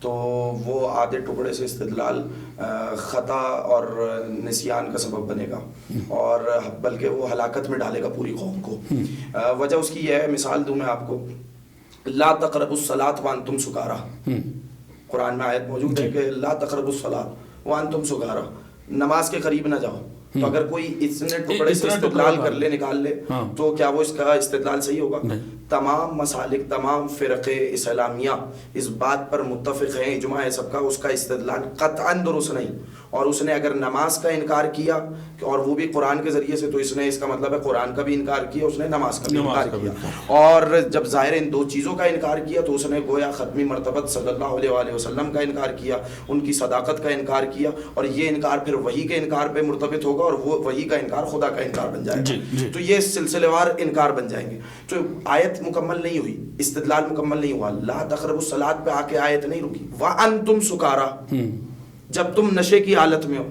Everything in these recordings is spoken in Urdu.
تو وہ آدھے ٹکڑے سے استدلال خطا اور نسیان کا سبب بنے گا اور بلکہ وہ ہلاکت میں ڈالے گا پوری قوم کو. وجہ اس کی یہ ہے, مثال دوں میں آپ کو, لا تقربوا الصلاۃ وانتم سکارا, قرآن میں آیت موجود ہے کہ لا تقربوا الصلاۃ وانتم سکارا, نماز کے قریب نہ جاؤ. تو اگر کوئی اتنے ٹکڑے سے استدلال کر لے, نکال لے, تو کیا وہ اس کا استدلال صحیح ہوگا؟ تمام مسالک, تمام فرقے اسلامیہ اس بات پر متفق ہیں, اجماع ہے سب کا, اس کا استدلال قطعاً درست نہیں. اور اس نے اگر نماز کا انکار کیا اور وہ بھی قرآن کے ذریعے سے, تو اس نے, اس کا مطلب ہے قرآن کا بھی انکار کیا, اس نے نماز کا بھی انکار کیا. اور جب ظاہر ان دو چیزوں کا انکار کیا تو اس نے گویا ختمی مرتبت صلی اللہ علیہ وآلہ وسلم کا انکار کیا, ان کی صداقت کا انکار کیا, اور یہ انکار پھر وحی کے انکار پہ مرتبط ہوگا, اور وہ وحی کا انکار خدا کا انکار بن جائے گا. تو یہ سلسلے وار انکار بن جائیں گے. تو آیت مکمل نہیں ہوئی, استدلال مکمل نہیں ہوا, لا تقربوا الصلاۃ پہ آ کے آیت نہیں رکی, وانتم سکارا, جب تم نشے کی حالت میں ہو.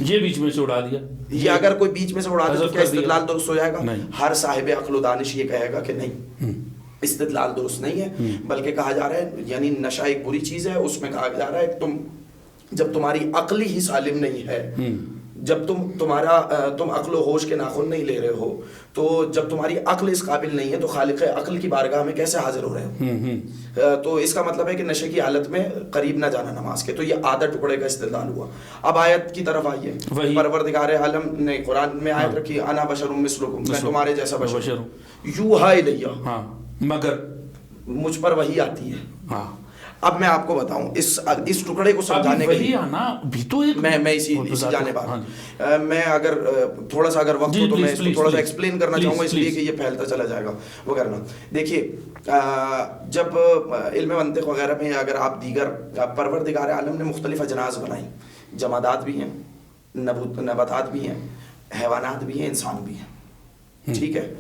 یہ بیچ میں سے اڑا دیا, یہ اگر کوئی بیچ میں سے اڑا دے تو کیا استدلال درست ہو جائے گا؟ ہر صاحب عقل و دانش یہ کہے گا کہ نہیں, استدلال درست نہیں ہے. بلکہ کہا جا رہا ہے, یعنی نشہ ایک بری چیز ہے, اس میں کہا جا رہا ہے کہ تم جب تمہاری عقل ہی سالم نہیں ہے, جب تم عقل و ہوش کے ناخن نہیں لے رہے ہو, تو جب تمہاری عقل اس قابل نہیں ہے تو خالق عقل کی بارگاہ میں کیسے حاضر ہو رہے ہو؟ تو اس کا مطلب ہے کہ نشے کی حالت میں قریب نہ جانا نماز کے. تو یہ آدھا ٹکڑے کا استدلال ہوا. اب آیت کی طرف آئیے. پروردگار عالم نے قرآن میں آیت رکھی, انا بشر مثلکم, میں تمہارے جیسا بشر ہوں, یوحا الیہ, مگر مجھ پر وحی آتی ہے. اب میں آپ کو بتاؤں اس ٹکڑے کو سمجھانے کے لیے میں اسی جانب آ رہا ہوں. میں اگر تھوڑا سا اگر وقت ہو تو میں اس کو تھوڑا سا ایکسپلین کرنا چاہوں گا, اس لیے کہ یہ پھیلتا چلا جائے گا وغیرہ. دیکھیے, جب علم منطق وغیرہ میں اگر آپ دیگر, پروردگار عالم نے مختلف اجناس بنائی, جمادات بھی ہیں, نباتات بھی ہیں, حیوانات بھی ہیں, انسان بھی ہیں. ٹھیک ہے,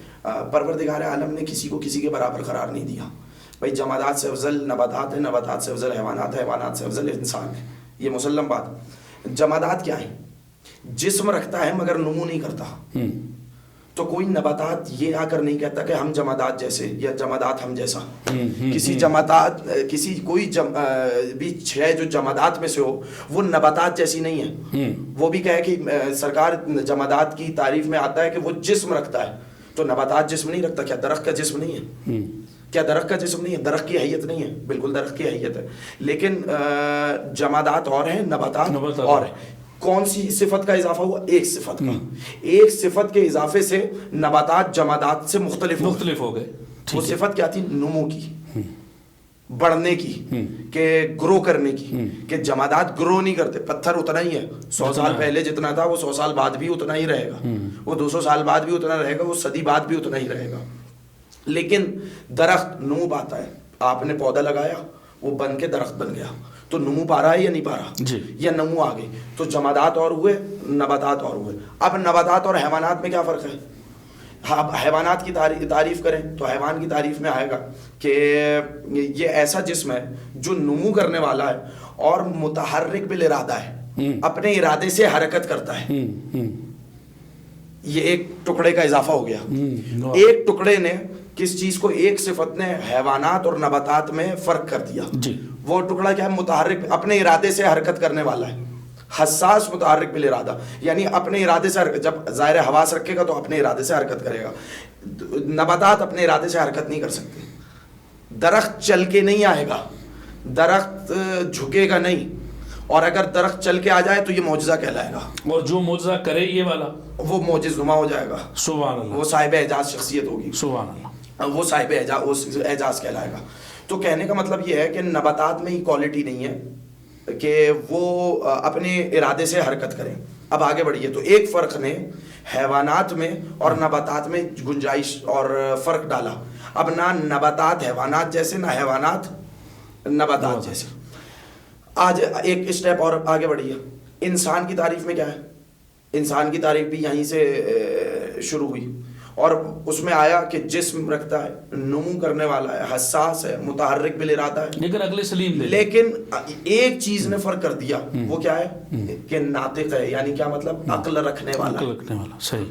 پروردگار عالم نے کسی کو کسی کے برابر قرار نہیں دیا. بھائی جمادات سے افضل نباتات ہیں, نباتات سے افضل حیوانات, حیوانات سے افضل انسان ہے, یہ مسلم بات. جمادات کیا ہیں؟ جسم رکھتا ہے مگر نمو نہیں کرتا. تو کوئی نباتات یہ آ کر نہیں کہتا کہ ہم جمادات جیسے, یا جمادات ہم جیسا. کسی جمادات, کوئی بھی شے جو جمادات میں سے ہو وہ نباتات جیسی نہیں ہے. وہ بھی کہے کہ سرکار جمادات کی تعریف میں آتا ہے کہ وہ جسم رکھتا ہے, تو نباتات جسم نہیں رکھتا. کیا درخت کا جسم نہیں ہے؟ کیا درخت کا جسم نہیں ہے؟ درخت کی حیت نہیں ہے, بالکل درخت کی حیت ہے. لیکن جمادات اور ہیں, نباتات اور ہیں. کون سی صفت کا اضافہ ہوا؟ ایک صفت کا. ایک صفت کے اضافے سے نباتات جمادات سے مختلف ہو گئے. وہ صفت کیا تھی؟ نمو کی, بڑھنے کی, کہ گرو کرنے کی. کہ جمادات گرو نہیں کرتے, پتھر اتنا ہی ہے, 100 سال پہلے جتنا تھا وہ 100 سال بعد بھی اتنا ہی رہے گا, وہ 200 سال بعد بھی اتنا رہے گا, وہ صدی بعد بھی اتنا ہی رہے گا. لیکن درخت نمو پاتا ہے. آپ نے پودا لگایا, وہ بن کے درخت بن گیا, تو نمو پا رہا ہے یا نہیں پا رہا؟ یا نمو آ گئی. تو جمادات اور ہوئے, نباتات اور ہوئے. اب نباتات اور حیوانات میں کیا فرق ہے؟ حیوانات کی تعریف کریں تو حیوان کی تعریف میں آئے گا کہ یہ ایسا جسم ہے جو نمو کرنے والا ہے اور متحرک بالارادہ ہے, اپنے ارادے سے حرکت کرتا ہے. یہ ایک ٹکڑے کا اضافہ ہو گیا. ایک ٹکڑے نے کس چیز کو, ایک صفت نے حیوانات اور نباتات میں فرق کر دیا. وہ ٹکڑا کیا ہے؟ متحرک, اپنے ارادے سے حرکت کرنے والا ہے. حساس متحرک بالارادہ, یعنی اپنے ارادے سے حرکت. جب ظاہر حواس رکھے گا تو اپنے ارادے سے حرکت کرے گا. نباتات اپنے ارادے سے حرکت نہیں کر سکتے. درخت چل کے نہیں آئے گا, درخت جھکے گا نہیں, اور اگر درخت چل کے آ جائے تو یہ معجزہ کہلائے گا. اور جو معجزہ کرے یہ والا, وہ معجز نما ہو جائے گا. سبحان اللہ. وہ صاحب اعجاز شخصیت ہوگی. سبحان اللہ. وہ صاحب اعجاز کہلائے گا. تو کہنے کا مطلب یہ ہے کہ نباتات میں ایکوالٹی نہیں ہے کہ وہ اپنے ارادے سے حرکت کریں. اب آگے بڑھیے. تو ایک فرق نے حیوانات میں اور نباتات میں گنجائش اور فرق ڈالا. اب نہ نباتات حیوانات جیسے, نہ حیوانات نباتات جیسے. آج ایک اسٹیپ اور آگے بڑھیے. انسان کی تعریف میں کیا ہے؟ انسان کی تعریف بھی یہیں سے شروع ہوئی, اور اس میں آیا کہ جسم رکھتا ہے, نمو کرنے والا ہے, حساس ہے, متحرک بالارادہ ہے, لیکن اگلے سلیم دے. لیکن ایک چیز نے فرق کر دیا. وہ کیا ہے؟ کہ ناطق ہے, یعنی کیا مطلب؟ عقل رکھنے والا.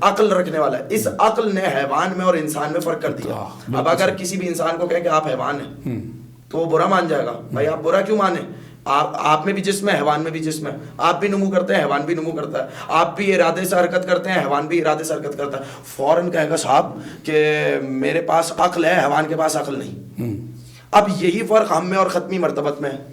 عقل رکھنے والا ہے. اس عقل نے حیوان میں اور انسان میں فرق کر دیا. اب اگر کسی بھی انسان کو کہے کہ آپ حیوان ہیں تو وہ برا مان جائے گا. بھائی آپ برا کیوں مانیں؟ آپ میں بھی جسم ہے، حیوان میں بھی جسم ہے. آپ بھی نمو کرتے ہیں، حیوان بھی نمو کرتا ہے. آپ بھی ارادے سے حرکت کرتے ہیں، حیوان بھی ارادے سے حرکت کرتا ہے. فوراً کہے گا صاحب کہ میرے پاس عقل ہے، حیوان کے پاس عقل نہیں. اب یہی فرق ہم میں اور ختمی مرتبت میں ہے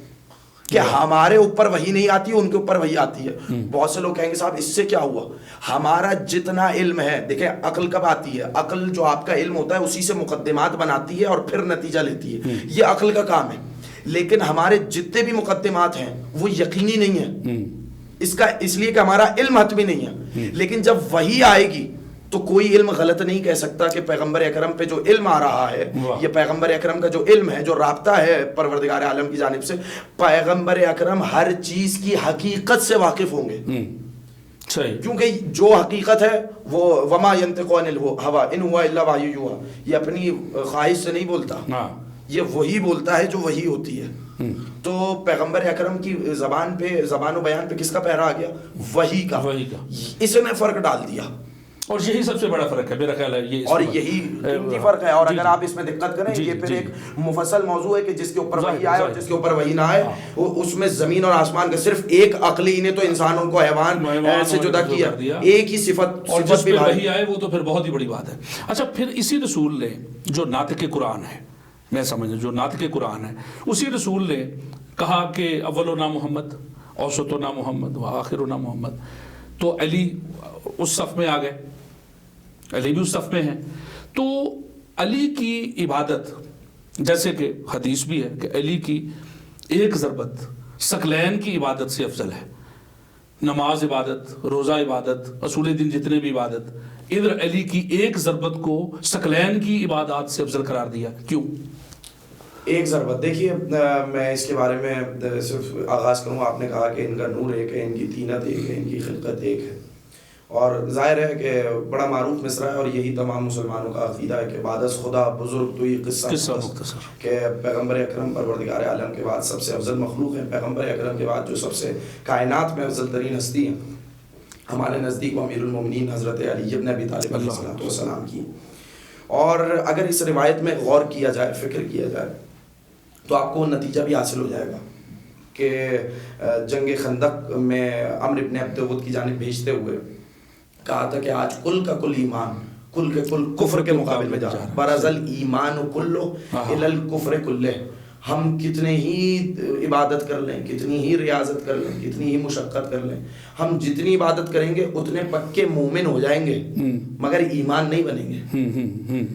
کہ ہمارے اوپر وحی نہیں آتی، ان کے اوپر وحی آتی ہے. بہت سے لوگ کہیں گے صاحب اس سے کیا ہوا؟ ہمارا جتنا علم ہے، دیکھیں عقل کب آتی ہے؟ عقل جو آپ کا علم ہوتا ہے اسی سے مقدمات بناتی ہے اور پھر نتیجہ لیتی ہے. یہ عقل کا کام ہے. لیکن ہمارے جتنے بھی مقدمات ہیں وہ یقینی نہیں ہیں، اس لیے کہ ہمارا علم حتمی نہیں ہے. لیکن جب وحی آئے گی تو کوئی علم غلط نہیں کہہ سکتا کہ پیغمبر اکرم پہ جو علم آ رہا ہے، یہ پیغمبر اکرم کا جو علم ہے، جو رابطہ ہے پروردگار عالم کی جانب سے، پیغمبر اکرم ہر چیز کی حقیقت سے واقف ہوں گے. کیونکہ جو حقیقت ہے وہ وما ينطق عن الهوى ان هو الا وحی یوحی، یہ اپنی خواہش سے نہیں بولتا، یہ وہی بولتا ہے جو وہی ہوتی ہے. تو پیغمبر اکرم کی زبان و بیان پہ کس کا پہرا آ گیا؟ وحی کا. اسے میں فرق ڈال دیا، اور یہی سب سے بڑا فرق ہے میرا خیال ہے یہ، اور یہی قیمتی فرق ہے. اور اگر آپ اس میں دقت کریں، یہ پھر ایک مفصل موضوع ہے کہ جس کے اوپر وحی آئے اور جس کے اوپر وحی نہ آئے، اس میں زمین اور آسمان کا صرف ایک عقلی نے تو انسانوں کو حیوان سے جدا کیا، ایک ہی صفت، اور جس پہ وحی آئے وہ تو پھر بہت ہی بڑی بات ہے. اچھا، پھر اسی رسول نے جو ناطق قرآن ہے، میں سمجھ جو ناطق قرآن ہے، اسی رسول نے کہا کہ اولنا محمد، اوسطنا محمد و آخرنا محمد. تو علی اس صف میں آ گئے، علی بھی اس صف میں ہیں. تو علی کی عبادت، جیسے کہ حدیث بھی ہے کہ علی کی ایک ضربت ثقلین کی عبادت سے افضل ہے. نماز عبادت، روزہ عبادت، اصول دین جتنے بھی عبادت، ادھر علی کی ایک ضربت کو ثقلین کی عبادات سے افضل قرار دیا. کیوں ایک ضربت؟ دیکھیے میں اس کے بارے میں صرف آغاز کروں. آپ نے کہا کہ ان کا نور ایک ہے، ان کی طینت ایک ہے، ان کی خلقت ایک ہے، اور ظاہر ہے کہ بڑا معروف مصرع ہے، اور یہی تمام مسلمانوں کا عقیدہ ہے کہ بعد از خدا بزرگ تو یہ قصہ مختصر، کہ پیغمبر اکرم پروردگار عالم کے بعد سب سے افضل مخلوق ہے. پیغمبر اکرم کے بعد جو سب سے کائنات میں افضل ترین ہستی ہیں، ہمارے نزدیک وہ امیر المومنین حضرت علی ابن ابی طالب علیہ السلام کی. اور اگر اس روایت میں غور کیا جائے، فکر کیا جائے، تو آپ کو نتیجہ بھی حاصل ہو جائے گا کہ جنگ خندق میں عمرو ابن عبد ود کی جانب بھیجتے ہوئے کہا تھا کہ آج کل کا کل ایمان کل کے کل کفر کے مقابل میں جا رہا ہے. برز الایمان کلہ الی الکفر کلہ. ہم کتنے ہی عبادت کر لیں، کتنی ہی ریاضت کر لیں، کتنی ہی مشقت کر لیں، ہم جتنی عبادت کریں گے اتنے پکے مومن ہو جائیں گے، مگر ایمان نہیں بنیں گے.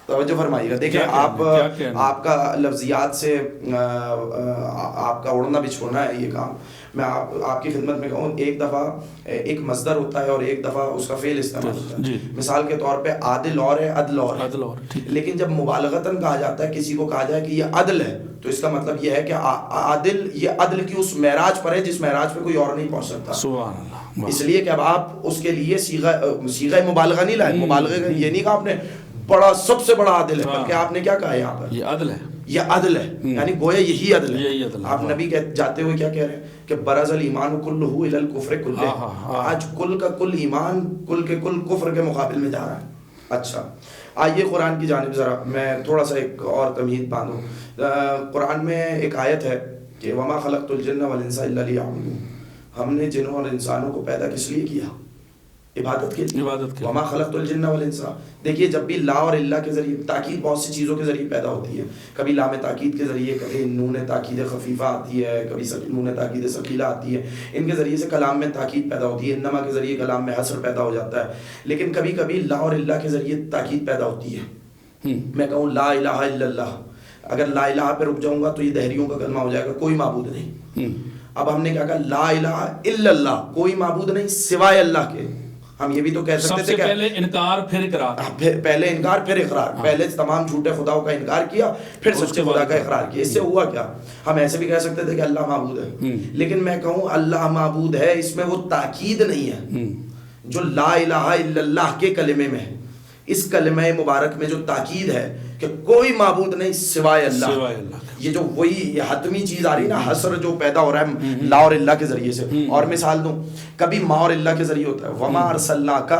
توجہ فرمائیے گا. دیکھیں آپ کا لفظیات سے آپ کا اڑنا بچھوڑنا ہے یہ کام. میں آپ کی خدمت میں کہوں، ایک دفعہ ایک مصدر ہوتا ہے اور ایک دفعہ اس کا فعل استعمال ہوتا ہے. مثال کے طور پہ عادل اور ہے، عدل اور ہے. لیکن جب مبالغتاً کہا جاتا ہے، کسی کو کہا جائے کہ یہ عدل ہے، تو اس کا مطلب یہ ہے کہ عادل، یہ عدل کی اس معراج پر ہے جس معراج پہ کوئی اور نہیں پہنچ سکتا. سبحان اللہ. اس لیے کہ اب آپ اس کے لیے صیغہ مبالغہ نہیں لائے. مبالغہ یہ نہیں کہا آپ نے بڑا سب سے بڑا عادل ہے، بلکہ آپ نے کیا کہا یہاں پر؟ یہ عدل ہے، یہ عدل ہے، یعنی گویا یہی عدل ہے. آپ نبی جاتے ہوئے کیا کہہ رہے ہیں کہ برز الایمان کلہ الی الکفر کلہ. آج کل کا کل ایمان کل کے کل کفر کے مقابل میں جا رہا ہے. اچھا، آئیے قرآن کی جانب ذرا میں تھوڑا سا ایک اور تمہید باندھوں. قرآن میں ایک آیت ہے کہ وما خلقت الجن والانس الا لیعبدون. ہم نے جنوں اور انسانوں کو پیدا کس لیے کیا؟ عبادت کے لیے. وما خلقت الجن والانس. دیکھیے جب بھی لا اور اللہ کے ذریعے تاکید بہت سی چیزوں کے ذریعے پیدا ہوتی ہے. کبھی لام تاکید کے ذریعے، کبھی نون تاکید خفیفہ آتی ہے، کبھی نون تاکید ثقیلہ آتی ہے. ان کے ذریعے سے کلام میں تاکید پیدا ہوتی ہے. انما کے ذریعے کلام میں حصر پیدا ہو جاتا ہے. لیکن کبھی کبھی لا اور اللہ کے ذریعے تاکید پیدا ہوتی ہے. میں کہوں لا الہ الا اللہ، اگر لا الہ پہ رک جاؤں گا تو یہ دہریوں کا کلمہ ہو جائے گا، کوئی معبود نہیں. اب ہم نے کیا کہا؟ لا الہ الا اللہ، کوئی معبود نہیں سوائے اللہ کے. ہم یہ بھی تو کہہ سکتے تھے کہ پہلے انکار پھر اقرار، پہلے انکار پھر اقرار. پہلے تمام جھوٹے خداؤں کا انکار کیا، پھر سچے خدا کا اقرار کیا. اس سے ہوا کیا؟ ہم ایسے بھی کہہ سکتے تھے کہ اللہ معبود ہے، لیکن میں کہوں اللہ معبود ہے، اس میں وہ تاکید نہیں ہے جو لا الہ الا اللہ کے کلمے میں ہے. اس کلمہ مبارک میں جو تاکید ہے کہ کوئی معبود نہیں سوائے اللہ، یہ جو وہی حتمی چیز آ رہی نا، حسر جو پیدا ہو رہا ہے لا اور اللہ کے ذریعے سے. اور مثال دوں، کبھی ما اور اللہ کے ذریعے ہوتا ہے وما ارسلناک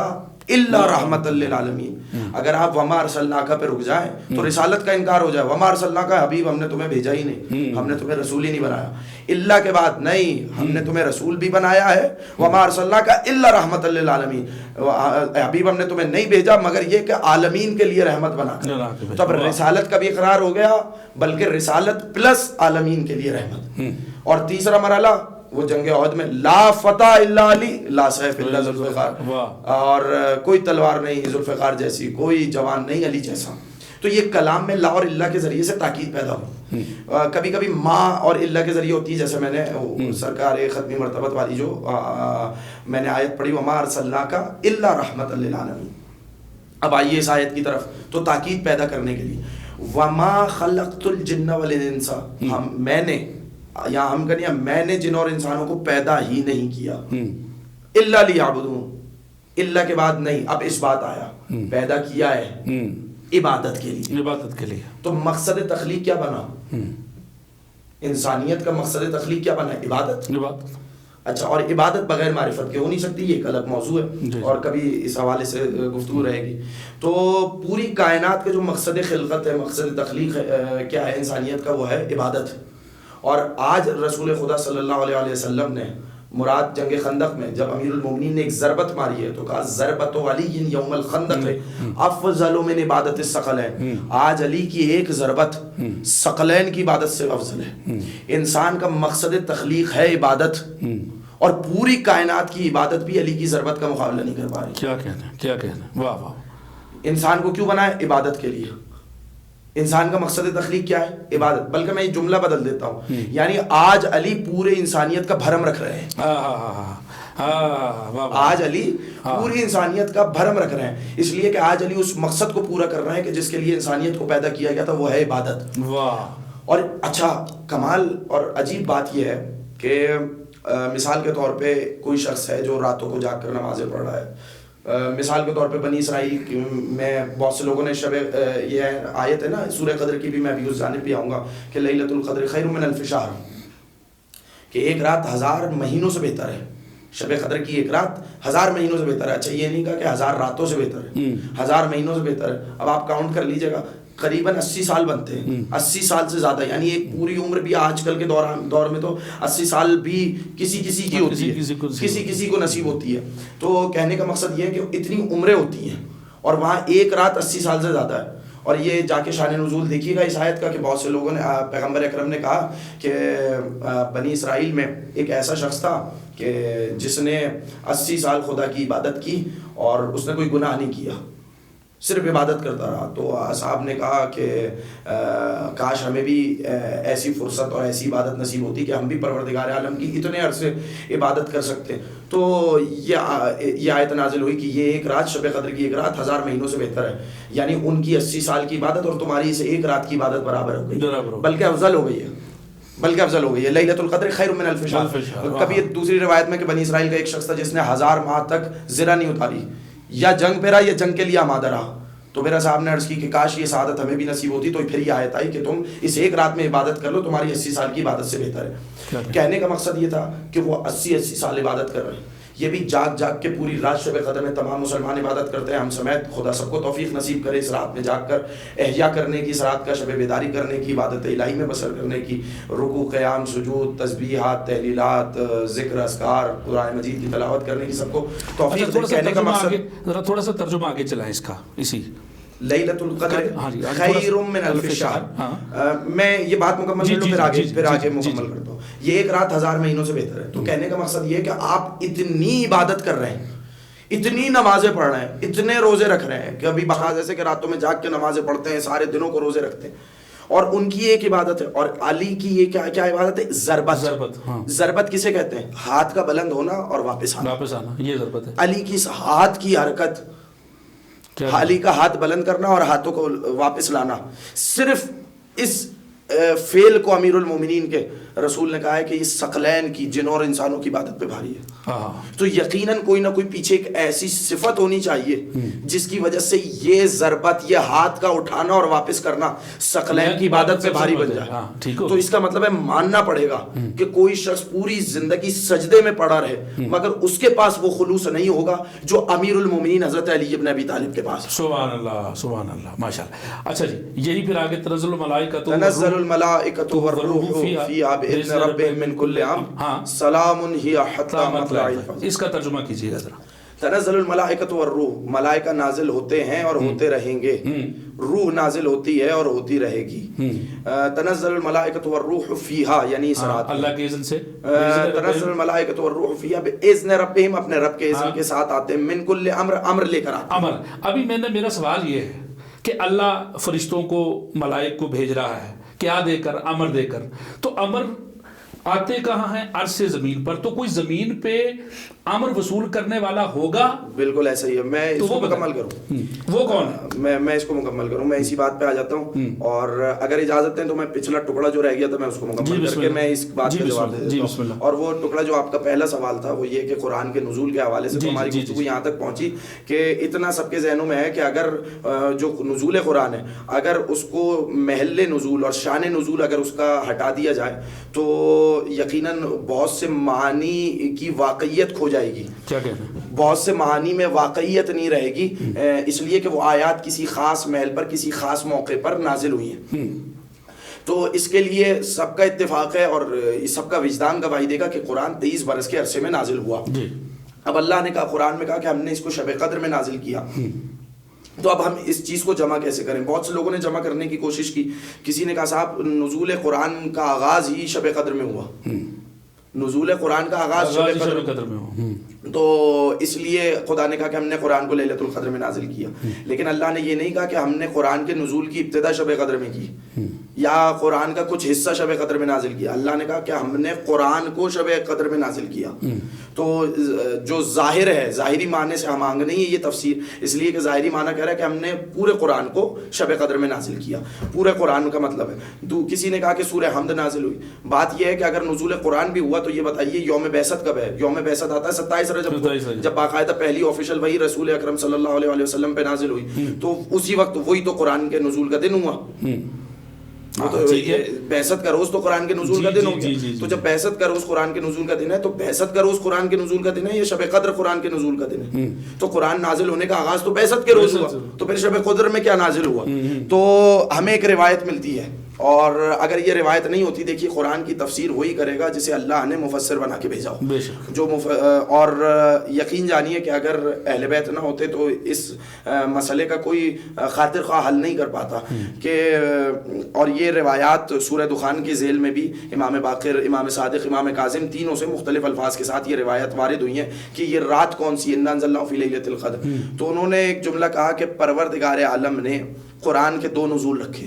الا رحمت للعالمین. اگر آپ وما ارسلناک پہ رک جائیں تو رسالت کا انکار ہو جائے. وما ارسلناک حبیب، ہم نے تمہیں بھیجا ہی نہیں، ہم نے تمہیں رسول ہی نہیں بنایا. اللہ کے بعد نہیں، ہم نے تمہیں رسول بھی بنایا ہے. وما ارسلناک الا رحمت للعالمین، حبیب ہم نے تمہیں نہیں بھیجا مگر یہ کہ عالمین کے لیے رحمت بنا کر. تو اب رسالت کا بھی اقرار ہو گیا، بلکہ رسالت پلس عالمین کے لیے رحمت. اور تیسرا مرحلہ وہ جنگ احد میں، لا فتح الا علی لا سیف الا ذوالفقار، اور کوئی تلوار نہیں ذوالفقار جیسی، کوئی جوان نہیں علی جیسا. تو یہ کلام میں لا اور اللہ کے ذریعے سے تاکید پیدا ہو. کبھی کبھی ماں اور اللہ کے ذریعے ہوتی ہے، جیسے میں نے سرکار ختمی مرتبت والی جو میں نے آیت پڑھی وما ارسلناک الا رحمت للعالمین. اب آئیے اس آیت کی طرف. تو تاکید پیدا کرنے کے لیے وما خلقت الجن والانس، میں نے، یہاں ہم کہتے ہیں میں نے جن اور انسانوں کو پیدا ہی نہیں کیا. الا لیعبدون، اللہ کے بعد نہیں. اب اس بات آیا پیدا کیا ہے عبادت کے لیے. عبادت کے لیے. تو مقصد تخلیق کیا بنا؟ انسانیت کا مقصد تخلیق کیا بنا؟ عبادت. اچھا، اور عبادت بغیر معرفت کے ہو نہیں سکتی، یہ ایک الگ موضوع ہے اور کبھی اس حوالے سے گفتگو رہے گی. تو پوری کائنات کا جو مقصد خلقت ہے، مقصد تخلیق کیا ہے انسانیت کا؟ وہ ہے عبادت. اور آج رسول خدا صلی اللہ علیہ وسلم نے مراد جنگ خندق میں جب امیر المومنین نے ایک ضربت ماری ہے تو کہا ضربت علی یوم الخندق افضل من عبادت الثقلین. آج علی کی ایک ضربت ثقلین کی عبادت سے افضل ہے. انسان کا مقصد تخلیق ہے عبادت، اور پوری کائنات کی عبادت بھی علی کی ضربت کا مقابلہ نہیں کر پا رہی. کیا کہنا ہے، واہ واہ. انسان کو کیوں بنایا؟ عبادت کے لیے. انسان کا مقصد تخلیق کیا ہے؟ عبادت. بلکہ میں یہ جملہ بدل دیتا ہوں، یعنی آج علی پورے انسانیت کا بھرم رکھ رہے ہیں. آج علی پوری انسانیت کا بھرم رکھ رہے ہیں، اس لیے کہ آج علی اس مقصد کو پورا کر رہے ہیں کہ جس کے لیے انسانیت کو پیدا کیا گیا تھا، وہ ہے عبادت. اور اچھا، کمال اور عجیب بات یہ ہے کہ مثال کے طور پہ کوئی شخص ہے جو راتوں کو جاگ کر نمازیں پڑھ رہا ہے. مثال کے طور پہ بنی اسرائیل میں بہت سے لوگوں نے یہ آیت ہے نا سورہ قدر کی بھی، میں ابھی اس جانب بھی آؤں گا کہ لیلۃ القدر خیر من الف شہر، کہ ایک رات 1000 مہینوں سے بہتر ہے. شب قدر کی ایک رات 1000 مہینوں سے بہتر ہے. اچھا، یہ نہیں کہا کہ 1000 راتوں سے بہتر ہے، 1000 مہینوں سے بہتر ہے. اب آپ کاؤنٹ کر لیجئے گا، قریباً 80 سال بنتے ہیں. 80 سال سے زیادہ، یعنی ایک پوری عمر بھی آج کل کے دور میں تو 80 سال بھی کسی کی ہوتی ہے، کسی کو نصیب ہوتی ہے. تو کہنے کا مقصد یہ ہے کہ اتنی عمریں ہوتی ہیں اور وہاں ایک رات 80 سال سے زیادہ ہے. اور یہ جا کے شان نزول دیکھیے گا اس آیت کا کہ بہت سے لوگوں نے، پیغمبر اکرم نے کہا کہ بنی اسرائیل میں ایک ایسا شخص تھا کہ جس نے 80 سال خدا کی عبادت کی اور اس نے کوئی گناہ نہیں کیا، صرف عبادت کرتا رہا. تو اصحاب نے کہا کہ کاش ہمیں بھی ایسی فرصت اور ایسی عبادت نصیب ہوتی کہ ہم بھی پروردگار عالم کی اتنے عرصے عبادت کر سکتے. تو یہ آیت نازل ہوئی کہ یہ ایک رات، شب قدر کی ایک رات 1000 مہینوں سے بہتر ہے. یعنی ان کی 80 سال کی عبادت اور تمہاری اس ایک رات کی عبادت برابر ہو گئی، بلکہ افضل ہو گئی ہے. لیلۃ القدر خیر من الف شہر. کبھی دوسری روایت میں کہ بنی اسرائیل کا ایک شخص تھا جس نے 1000 ماہ تک زرہ نہیں اتاری، یا جنگ پہ رہا یا جنگ کے لیے آمادہ رہا. تو میرا صاحب نے عرض کی کہ کاش یہ سعادت ہمیں بھی نصیب ہوتی. تو پھر یہ آیت آئی کہ تم اس ایک رات میں عبادت کر لو، تمہاری 80 سال کی عبادت سے بہتر ہے. کہنے کا مقصد یہ تھا کہ وہ 80 سال عبادت کر رہے ہیں. یہ بھی جاگ کے پوری رات شب قدر میں تمام مسلمان عبادت کرتے ہیں، ہم سمیت. خدا سب کو توفیق نصیب کرے اس رات میں جاگ کر احیا کرنے کی، اس رات کا شب بیداری کرنے کی، عبادت الہی میں بسر کرنے کی، رکوع، قیام، سجود، تسبیحات، تحلیلات، ذکر، اذکار، قرآن مجید کی تلاوت کرنے کی سب کو توفیق دے. کہنے کا مقصد ذرا تھوڑا سا ترجمہ آگے چلائیں اس کا، اسی لیلۃ القدر خیر من الف شہر. میں یہ بات مکمل کر لوں پھر آگے مکمل کرتا ہوں. یہ ایک رات 1000 مہینوں سے بہتر ہے. تو کہنے کا مقصد یہ ہے کہ آپ اتنی عبادت کر رہے ہیں، اتنی نمازیں پڑھ رہے ہیں، اتنے روزے رکھ رہے ہیں کہ ابھی بعض ایسے کہ راتوں میں جاگ کے نمازیں پڑھتے ہیں، سارے دنوں کو روزے رکھتے ہیں، اور ان کی ایک عبادت ہے. اور علی کی یہ کیا عبادت ہے؟ ضربت. ضربت کسے کہتے ہیں؟ ہاتھ کا بلند ہونا اور واپس آنا، یہ ضربت ہے. علی کی ہاتھ کی حرکت، علی کا ہاتھ بلند کرنا اور ہاتھوں کو واپس لانا، صرف اس فعل کو امیر المومنین کے رسول نے کہا ہے کہ یہ ثقلین کی، جنوں اور انسانوں کی عبادت پہ بھاری ہے. تو یقیناً کوئی نہ کوئی پیچھے ایک ایسی صفت ہونی چاہیے جس کی وجہ سے یہ ضربت، یہ ہاتھ کا اٹھانا اور واپس کرنا ثقلین کی عبادت پہ بھاری بن جائے. تو اس کا مطلب ہے ماننا پڑے گا کہ کوئی شخص پوری زندگی سجدے میں پڑا رہے مگر اس کے پاس وہ خلوص نہیں ہوگا جو امیر المومنین حضرت علی ابن ابی طالب کے پاس. سبحان اللہ سبحان اللہ ماشاء اللہ. اچھا جی یہی پھر آگے تنزل الملائکۃ والروح فیہا بإذن ربہم من کل امر سلام ہی حتی مطلع الفجر. اس کا ترجمہ کیجیے گا ذرا. تنزل الملائکۃ والروح، ملائکہ نازل ہوتے ہیں اور ہوتے رہیں گے، روح نازل ہوتی ہے اور ہوتی رہے گی. تنزل الملائکۃ والروح فیہا یعنی صراط، اللہ کے اذن سے. تنزل الملائکۃ والروح فیہا بإذن ربہم، اپنے رب کے اذن کے ساتھ آتے ہیں، من کل امر، امر لے کر آتے ہیں. امر. ابھی میرا سوال یہ ہے کہ اللہ فرشتوں کو، ملائک کو بھیج رہا ہے، کیا دے کر؟ امر دے کر. تو امر آتے کہاں ہیں؟ عرش سے زمین پر. تو کوئی زمین پہ امر وصول کرنے والا ہوگا؟ بالکل ایسا ہی ہے. میں اس کو مکمل کروں. وہ کون ہے؟ میں اس کو مکمل کروں. میں اسی بات پہ آ جاتا ہوں، اور اگر اجازت دیں تو میں پچھلا ٹکڑا جو رہ گیا تھا میں اس کو مکمل کر کے میں اس بات کا جواب دے دیتا ہوں. اور وہ ٹکڑا جو آپ کا پہلا سوال تھا وہ یہ کہ قرآن کے نزول کے حوالے سے تو ہماری گفتگو یہاں تک پہنچی کہ اتنا سب کے ذہنوں میں ہے کہ اگر جو نزول قرآن ہے اگر اس کو محل نزول اور شان نزول اگر اس کا ہٹا دیا جائے تو یقیناً بہت سے معانی کی واقعیت کھو جائے گی. کیا کہنا ہے؟ بہت سے معانی میں واقعیت نہیں رہے گی، اس لیے کہ وہ آیات کسی خاص محل پر، کسی خاص موقع پر نازل ہوئی ہیں. تو اس کے لیے سب کا اتفاق ہے اور سب کا وجدان گواہی دے گا کہ قرآن 23 برس کے عرصے میں نازل ہوا. اب اللہ نے کہا، قرآن میں کہا کہ ہم نے اس کو شب قدر میں نازل کیا. تو اب ہم اس چیز کو جمع کیسے کریں؟ بہت سے لوگوں نے جمع کرنے کی کوشش کی. کسی نے کہا صاحب نزول قرآن کا آغاز ہی شب قدر میں ہوا. نزول قرآن کا آغاز شب قدر میں ہوا، تو اس لیے خدا نے کہا کہ ہم نے قرآن کو لیلۃ القدر میں نازل کیا. لیکن اللہ نے یہ نہیں کہا کہ ہم نے قرآن کے نزول کی ابتدا شب قدر میں کی یا قرآن کا کچھ حصہ شب قدر میں نازل کیا. اللہ نے کہا کہ ہم نے قرآن کو شب قدر میں نازل کیا. تو جو ظاہر ہے، ظاہری معنی سے ہم آنگ نہیں ہے یہ تفسیر، اس لیے کہ ظاہری معنی کہہ رہا ہے کہ ہم نے پورے قرآن کو شب قدر میں نازل کیا. پورے قرآن کا مطلب ہے. کسی نے کہا کہ سورہ حمد نازل ہوئی. بات یہ ہے کہ اگر نزول قرآن بھی ہوا تو یہ بتائیے یوم بعثت کب ہے؟ یوم بعثت آتا ہے 27 رجب، جب باقاعدہ پہلی آفیشیل وہی رسول اکرم صلی اللہ علیہ وسلم پہ نازل ہوئی. تو اسی وقت وہی تو قرآن کے نزول کا دن ہوا. بعثت کا روز تو قرآن کے نزول کا دن ہو گیا. تو جب بعثت کا روز قرآن کے نزول کا دن ہے تو بعثت کا روز قرآن کے نزول کا دن ہے یا شب قدر قرآن کے نزول کا دن ہے؟ تو قرآن نازل ہونے کا آغاز تو بعثت کے روز ہوا، تو پھر شب قدر میں کیا نازل ہوا؟ تو ہمیں ایک روایت ملتی ہے، اور اگر یہ روایت نہیں ہوتی، دیکھیے قرآن کی تفسیر وہی کرے گا جسے اللہ نے مفسر بنا کے بھیجا ہو. جو اور یقین جانیے کہ اگر اہل بیت نہ ہوتے تو اس مسئلے کا کوئی خاطر خواہ حل نہیں کر پاتا. کہ اور یہ روایات سورہ دخان کے ذیل میں بھی امام باقر، امام صادق، امام کاظم تینوں سے مختلف الفاظ کے ساتھ یہ روایت وارد ہوئی ہیں کہ یہ رات کون سی ہے، انا انزلناہ فی لیلۃ القدر. تو انہوں نے ایک جملہ کہا کہ پروردگار عالم نے قرآن کے 2 نزول رکھے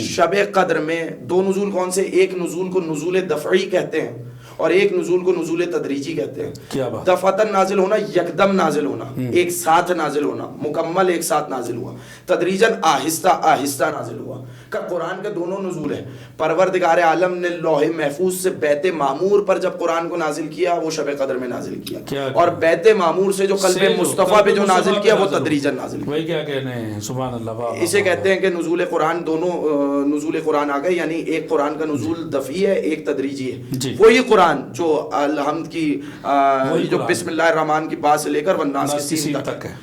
شب قدر میں. 2 نزول کون سے؟ ایک نزول کو نزول دفعی کہتے ہیں اور ایک نزول کو نزول تدریجی کہتے ہیں. دفعتاً نازل ہونا، یکدم نازل ہونا، ایک ساتھ نازل ہونا، مکمل ایک ساتھ نازل ہوا. تدریجاً آہستہ آہستہ نازل ہوا. کہ قرآن کے 2 نزول ہیں. پروردگار عالم نے لوح محفوظ سے بیت معمور پر جب قرآن کو نازل کیا وہ شب قدر میں نازل کیا، اور بیت معمور سے جو قلب مصطفیٰ پہ جو نازل کیا وہ تدریجاً نازل کیا. وہی کیا کہنے ہیں، سبحان اللہ. اسے کہتے ہیں کہ نزول قرآن، دونوں نزول قرآن آ گئے، یعنی ایک قرآن کا نزول دفعی ہے، ایک تدریجی ہے. وہی قرآن جو الحمد کی جو بسم اللہ الرحمن کی بات سے لے کر والناس کی سین تک ہے،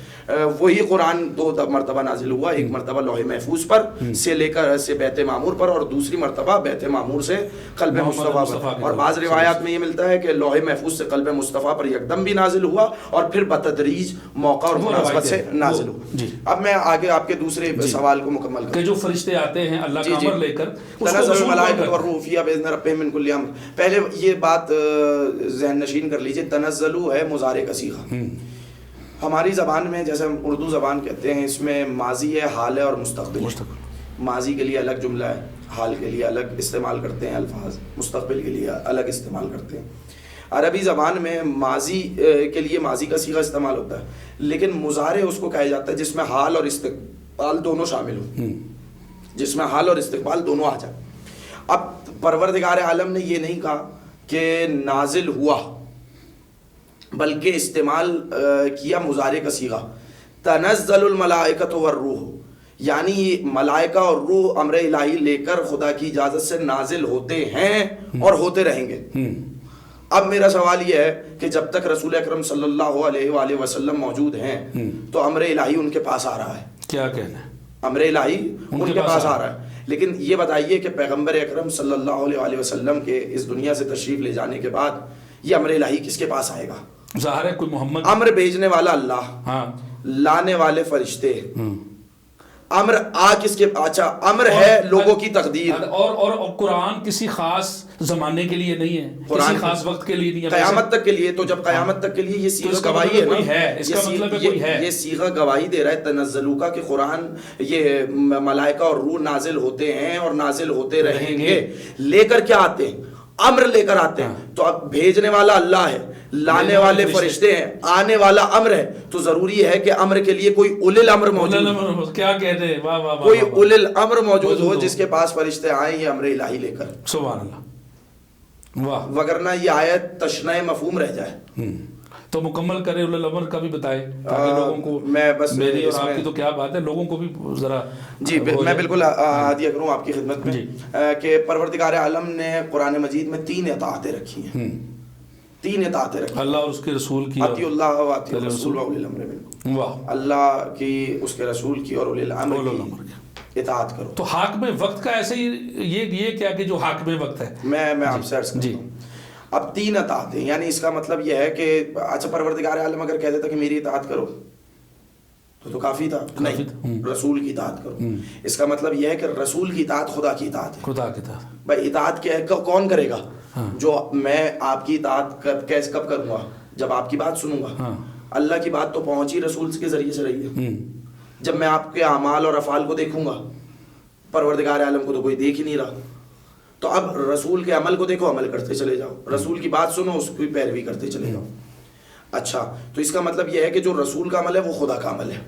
وہی قرآن 2 مرتبہ نازل ہوا. ایک مرتبہ لوح محفوظ پر سے لے کر سے بیت معمور پر، اور دوسری مرتبہ بیت معمور سے قلب مصطفیٰ پر. اور بعض روایات میں یہ ملتا ہے کہ لوح محفوظ سے قلب مصطفیٰ پر یکدم بھی نازل ہوا اور پھر بتدریج موقع اور مناسبت سے نازل ہوا. اب میں آگے آپ کے دوسرے سوال کو مکمل کروں. کہ جو فرشتے آتے ہیں اللہ کا امر لے کر، تنزل الملائکۃ والروح فیہا بإذن ربہم من کل امر. پہلے یہ بات ذہن نشین کر لیجئے، تنزلوا ہے مضارع کا صیغہ. ہماری زبان میں جیسے ہم اردو زبان کہتے ہیں، اس میں ماضی ہے، حال ہے اور مستقبل. ماضی کے لیے الگ جملہ ہے، حال کے لیے الگ استعمال کرتے ہیں الفاظ، مستقبل کے لیے الگ استعمال کرتے ہیں. عربی زبان میں ماضی کے لیے ماضی کا صیغہ استعمال ہوتا ہے، لیکن مضارع اس کو کہا جاتا ہے جس میں حال اور استقبال دونوں شامل ہوں، جس میں حال اور استقبال دونوں آ جائیں. اب پروردگار عالم نے یہ نہیں کہا کہ نازل ہوا، بلکہ استعمال کیا مضارع کا صیغہ، تنزل الملائکۃ والروح، یعنی ملائکہ اور روح امر الہی لے کر خدا کی اجازت سے نازل ہوتے ہیں اور ہوتے رہیں گے۔ اب میرا سوال یہ ہے کہ جب تک رسول اکرم صلی اللہ علیہ وآلہ وسلم موجود ہیں تو امر الہی ان کے پاس آ رہا ہے، کیا کہنا ہے، امر الہی ان کے پاس آ رہا ہے۔ لیکن یہ بتائیے کہ پیغمبر اکرم صلی اللہ علیہ وآلہ وسلم کے اس دنیا سے تشریف لے جانے کے بعد یہ امر الہی کس کے پاس آئے گا؟ ظاہر ہے کوئی محمد، امر بھیجنے والا اللہ، ہاں، لانے والے فرشتے، امر آ کس کے، اچھا امر ہے لوگوں کی تقدیر، اور قرآن کسی خاص زمانے کے لیے نہیں ہے، کسی خاص وقت کے لیے نہیں ہے، قیامت تک کے لیے۔ تو جب قیامت تک کے لیے یہ صیغہ گواہی ہے، اس کا مطلب ہے کوئی ہے، یہ صیغہ گواہی دے رہا ہے تنزلوا کا کہ قرآن یہ ملائکہ اور روح نازل ہوتے ہیں اور نازل ہوتے رہیں گے۔ لے کر کیا آتے ہیں؟ امر لے کر آتے ہیں۔ تو اب بھیجنے والا اللہ ہے، لانے والے فرشتے ہیں، آنے والا امر ہے، تو ضروری ہے کہ امر کے لیے کوئی اولل الامر موجود ہو، کیا کہتے ہیں، واہ واہ، کوئی اولل الامر موجود ہو جس کے پاس فرشتے آئیں یہ امر الہی لے کر، سبحان اللہ، واہ، وگرنہ یہ آیت تشنہ مفہوم رہ جائے۔ تو مکمل کرے اولل الامر کا بھی بتائے تاکہ لوگوں کو، میں بس میری اور آپ کی تو کیا بات ہے، لوگوں کو بھی ذرا، جی میں بالکل ہدیہ کروں آپ کی خدمت میں کہ پروردگار عالم نے قرآن مجید میں 3 اطاعتیں رکھی ہیں، 3 اطاعتیں رکھی، اللہ اور اس کے رسول کی، اطیعوا اللہ و اطیعوا الرسول و اولی الامر منکم، واہ، اللہ کی، اس کے رسول کی اور اولی الامر کی اطاعت کرو۔ تو حاکم وقت کا ایسے ہی یہ کیا کہ جو حاکم وقت ہے، میں آپ سے عرض کرتا ہوں، اب 3 اطاعتیں، یعنی اس کا مطلب یہ ہے کہ اچھا پروردگار عالم اگر کہہ دیتا کہ میری اطاعت کرو تو کافی تھا، نہیں، رسول کی اطاعت کرو۔ اس کا مطلب یہ ہے کہ رسول کی اطاعت خدا کی اطاعت ہے، خدا کی اطاعت، بھائی اطاعت کیا ہے، کون کرے گا؟ جو میں آپ کی اطاعت کب کروں گا؟ جب آپ کی بات سنوں گا۔ اللہ کی بات تو پہنچی رسول کے ذریعے سے رہی ہے، جب میں آپ کے اعمال اور افعال کو دیکھوں گا، پروردگار عالم کو تو کوئی دیکھ ہی نہیں رہا، تو اب رسول کے عمل کو دیکھو، عمل کرتے چلے جاؤ، رسول کی بات سنو، اس کی پیروی کرتے چلے جاؤ۔ اچھا، تو اس کا مطلب یہ ہے کہ جو رسول کا عمل ہے وہ خدا کا عمل ہے۔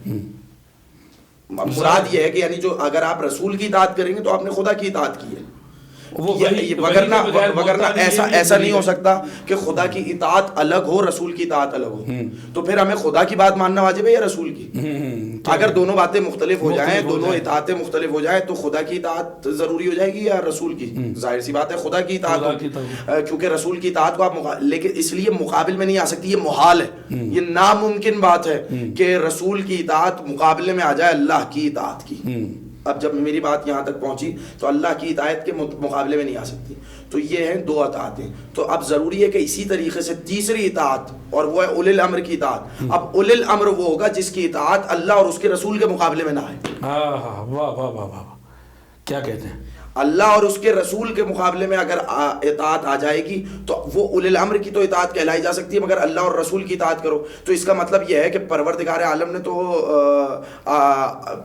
مراد یہ ہے کہ یعنی جو اگر آپ رسول کی اطاعت کریں گے تو آپ نے خدا کی اطاعت کی ہے، وگرنہ ایسا نہیں ہو سکتا کہ خدا کی اطاعت الگ ہو رسول کی اطاعت الگ ہو، تو پھر ہمیں خدا کی بات ماننا واجب ہے یا رسول کی؟ اگر دونوں باتیں مختلف ہو جائیں، دونوں اطاعتیں مختلف ہو جائیں، تو خدا کی اطاعت ضروری ہو جائے گی یا رسول کی؟ ظاہر سی بات ہے خدا کی اطاعت ہوگی، کیونکہ رسول کی اطاعت کو آپ، لیکن اس لیے مقابل میں نہیں آ سکتی، یہ محال ہے، یہ ناممکن بات ہے کہ رسول کی اطاعت مقابلے میں آ جائے اللہ کی اطاعت کی۔ اب جب میری بات یہاں تک پہنچی تو اللہ کی اطاعت کے مقابلے میں نہیں آ سکتی، تو یہ ہیں 2 اطاعتیں۔ تو اب ضروری ہے کہ اسی طریقے سے تیسری اطاعت، اور وہ ہے اولی الامر کی اطاعت۔ اب اولی الامر وہ ہوگا جس کی اطاعت اللہ اور اس کے رسول کے مقابلے میں نہ آئے۔ واہ واہ واہ واہ، کیا کہتے ہیں، اللہ اور اس کے رسول کے مقابلے میں اگر اطاعت آ جائے گی تو وہ اولی الامر کی تو اطاعت کہلائی جا سکتی ہے، مگر اللہ اور رسول کی اطاعت کرو تو اس کا مطلب یہ ہے کہ پروردگار عالم نے تو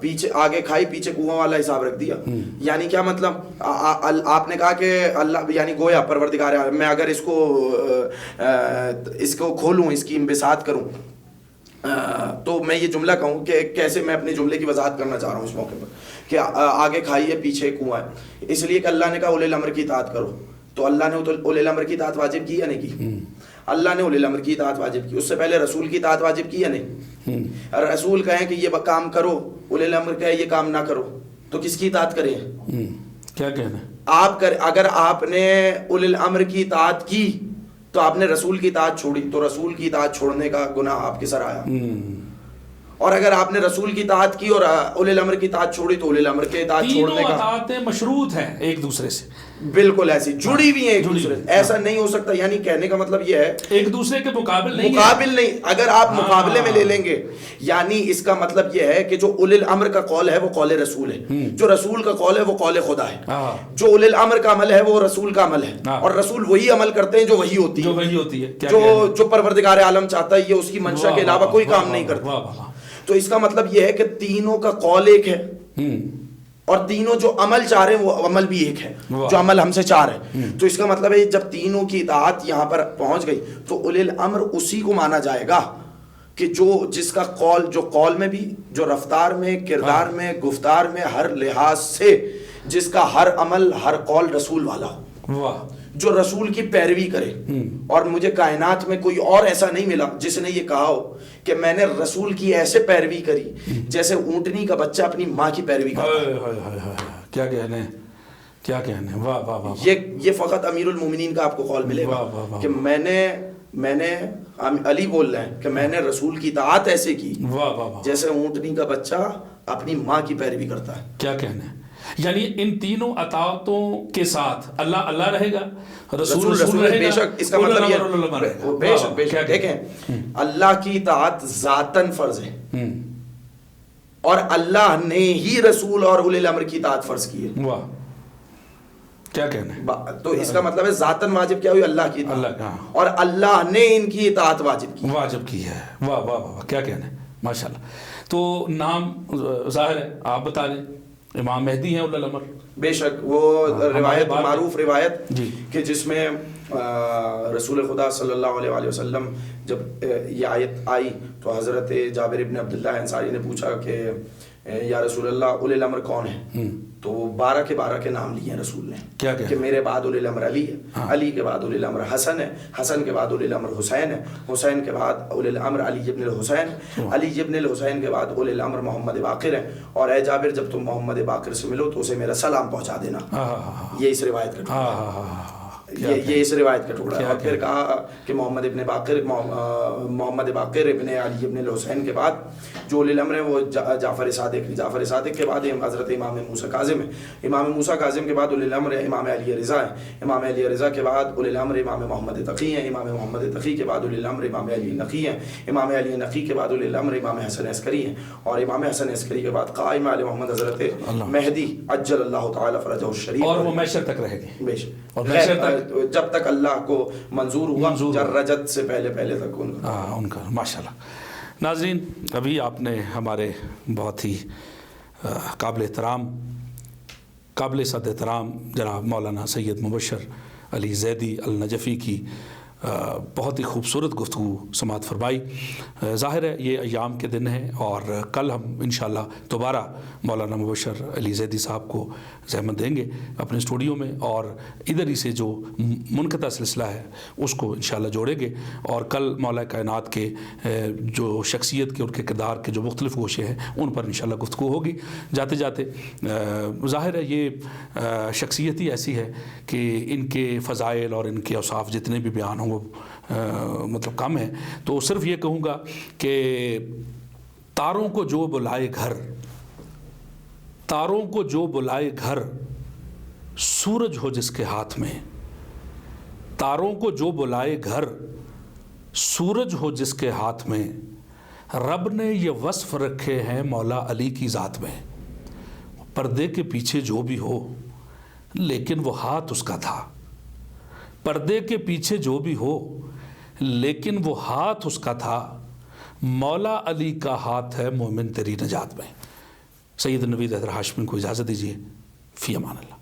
پیچھے آگے کھائی پیچھے کنواں والا حساب رکھ دیا۔ یعنی کیا مطلب، آپ نے کہا کہ اللہ، یعنی گویا پروردگار عالم، میں اگر اس کو کھولوں، اس کی انبساط کروں، تو میں یہ جملہ کہوں کہ کیسے میں اپنے جملے کی وضاحت کرنا چاہ رہا ہوں اس موقع پر، کہ آگے کھائی ہے پیچھے کنواں ہے، اس لیے کہ اللہ نے کہا اولی الامر کی اطاعت کرو، تو اللہ نے اولی الامر کی اطاعت واجب کی یا نہیں کی؟ اللہ نے اولی الامر کی اطاعت واجب کی، اس سے پہلے رسول کی اطاعت واجب کی یا نہیں؟ رسول کہیں کہ یہ کام کرو، اولی الامر کہے یہ کام نہ کرو، تو کس کی اطاعت کریں؟ کیا کہنا ہے، آپ اگر آپ نے اولی الامر کی اطاعت کی تو آپ نے رسول کی اطاعت چھوڑی، تو رسول کی اطاعت چھوڑنے کا گناہ آپ کے سر آیا، اور اگر آپ نے رسول کی اطاعت کی اور اولی الامر کی اطاعت چھوڑی تو اولی الامر کی اطاعت چھوڑنے کا، تینوں اطاعتیں مشروط ہیں ایک دوسرے سے، بالکل ایسی جڑی ہوئی ہیں ایک دوسرے سے، ایسا نہیں ہو سکتا۔ یعنی کہنے کا مطلب یہ ہے ایک دوسرے کے مقابل نہیں، اگر آپ مقابلے میں لے لیں گے، یعنی اس کا مطلب یہ ہے کہ جو اولی الامر کا قول ہے وہ قول رسول ہے، جو رسول کا قول ہے وہ قول خدا ہے، جو اولی الامر کا عمل ہے وہ رسول کا عمل ہے، اور رسول وہی عمل کرتے ہیں جو وہی ہوتی ہے، جو پروردگار عالم چاہتا ہے، یہ اس کی منشا کے علاوہ کوئی کام نہیں کرتا۔ تو اس کا مطلب یہ ہے کہ تینوں کا قول ایک ہے، اور تینوں جو عمل چاہ رہے ہیں وہ عمل بھی ایک ہے، جو عمل ہم سے چاہ رہے ہیں۔ تو اس کا مطلب ہے جب تینوں کی اطاعت یہاں پر پہنچ گئی تو اولی الامر اسی کو مانا جائے گا کہ جس کا قول، جو قول میں بھی، جو رفتار میں، کردار میں، گفتار میں، ہر لحاظ سے جس کا ہر عمل ہر قول رسول والا ہو، واہ، جو رسول کی پیروی کرے. اور مجھے کائنات میں کوئی اور ایسا نہیں ملا جس نے یہ کہا ہو کہ میں نے رسول کی ایسے پیروی کری جیسے اونٹنی کا بچہ اپنی ماں کی پیروی کرتا. کیا کہنے، کیا کہنے، واہ واہ واہ. یہ فقط امیر المومنین کا آپ کو قول ملے گا کہ میں نے علی بول رہے ہیں کہ میں نے رسول کی اطاعت ایسے کی جیسے اونٹنی کا بچہ اپنی ماں کی پیروی کرتا ہے. کیا کہنے، یعنی ان تینوں اطاعتوں کے ساتھ اللہ اللہ رہے گا، رسول رہے گا، بے شک. اس کا مطلب یہ بے شک دیکھیں اللہ کی اطاعت ذاتاً فرض ہے اور اللہ نے ہی رسول اور اولی الامر کی اطاعت فرض کی ہے. واہ، کیا کہنے. تو اس کا مطلب ہے ذاتاً واجب کیا ہوئی، اللہ کی اطاعت، اور اللہ نے ان کی اطاعت واجب کی ہے. واہ واہ واہ، کیا کہنے، ماشاءاللہ. تو نام ظاہر ہے، آپ بتا دیں امام مہدی ہیں اولی الامر. بے شک وہ روایت معروف روایت کہ جس میں رسول خدا صلی اللہ علیہ وآلہ وسلم جب یہ آیت آئی تو حضرت جابر ابن عبداللہ انصاری نے پوچھا کہ یا رسول اللہ اولی الامر کون ہے؟ تو 12 کے نام لیے رسول نے کہ میرے بعد اولی الامر علی ہے، علی کے بعد اولی الامر حسن ہے، حسن کے بعد اولی الامر حسین ہے، حسین کے بعد اولی الامر علی ابن الحسین، علی ابن الحسین کے بعد اولی الامر محمد باقر ہے. اور اے جابر جب تم محمد باقر سے ملو تو اسے میرا سلام پہنچا دینا. یہ اس روایت کا ٹکڑا ہے. اور پھر کہا کہ محمد باقر ابن علی ابن الحسین کے بعد جو اولی الامر ہیں وہ جعفر صادق کے بعد حضرت امام موسیٰ کاظم ہے، امام موسیٰ کاظم کے بعد اولی الامر امام علی رضا ہے، امام علی رضا کے بعد اولی الامر امام محمد تقی ہیں، امام محمد تقی کے بعد اولی الامر امام علی نقی ہیں، امام علی نقی کے بعد اولی الامر امام حسن عسکری ہیں، اور امام حسن عسکری کے بعد قائم علی محمد حضرت مہدی عجل اللہ تعالی فرجہ الشریف، اور وہ محشر تک رہے گی. بے شک جب تک اللہ کو منظور ہوا، رجت سے پہلے تک ان کا. ماشاءاللہ. ناظرین، ابھی آپ نے ہمارے بہت ہی قابل صد احترام جناب مولانا سید مبشر علی زیدی النجفی کی بہت ہی خوبصورت گفتگو سماعت فرمائی. ظاہر ہے یہ ایام کے دن ہیں اور کل ہم انشاءاللہ دوبارہ مولانا مبشر علی زیدی صاحب کو زحمت دیں گے اپنے اسٹوڈیو میں، اور ادھر ہی سے جو منقطع سلسلہ ہے اس کو انشاءاللہ جوڑیں گے. اور کل مولا کائنات کے جو شخصیت کے اور کے کردار کے جو مختلف گوشے ہیں ان پر انشاءاللہ گفتگو ہوگی. جاتے جاتے ظاہر ہے یہ شخصیت ہی ایسی ہے کہ ان کے فضائل اور ان کے اوصاف جتنے بھی بیان ہوں وہ مطلب کم ہے. تو صرف یہ کہوں گا کہ تاروں کو جو بلائے گھر سورج ہو جس کے ہاتھ میں، تاروں کو جو بلائے گھر سورج ہو جس کے ہاتھ میں، رب نے یہ وصف رکھے ہیں مولا علی کی ذات میں. پردے کے پیچھے جو بھی ہو لیکن وہ ہاتھ اس کا تھا، پردے کے پیچھے جو بھی ہو لیکن وہ ہاتھ اس کا تھا، مولا علی کا ہاتھ ہے مومن تیری نجات میں. سید نوید حیدر ہاشمی کو اجازت دیجیے. فی امان اللہ.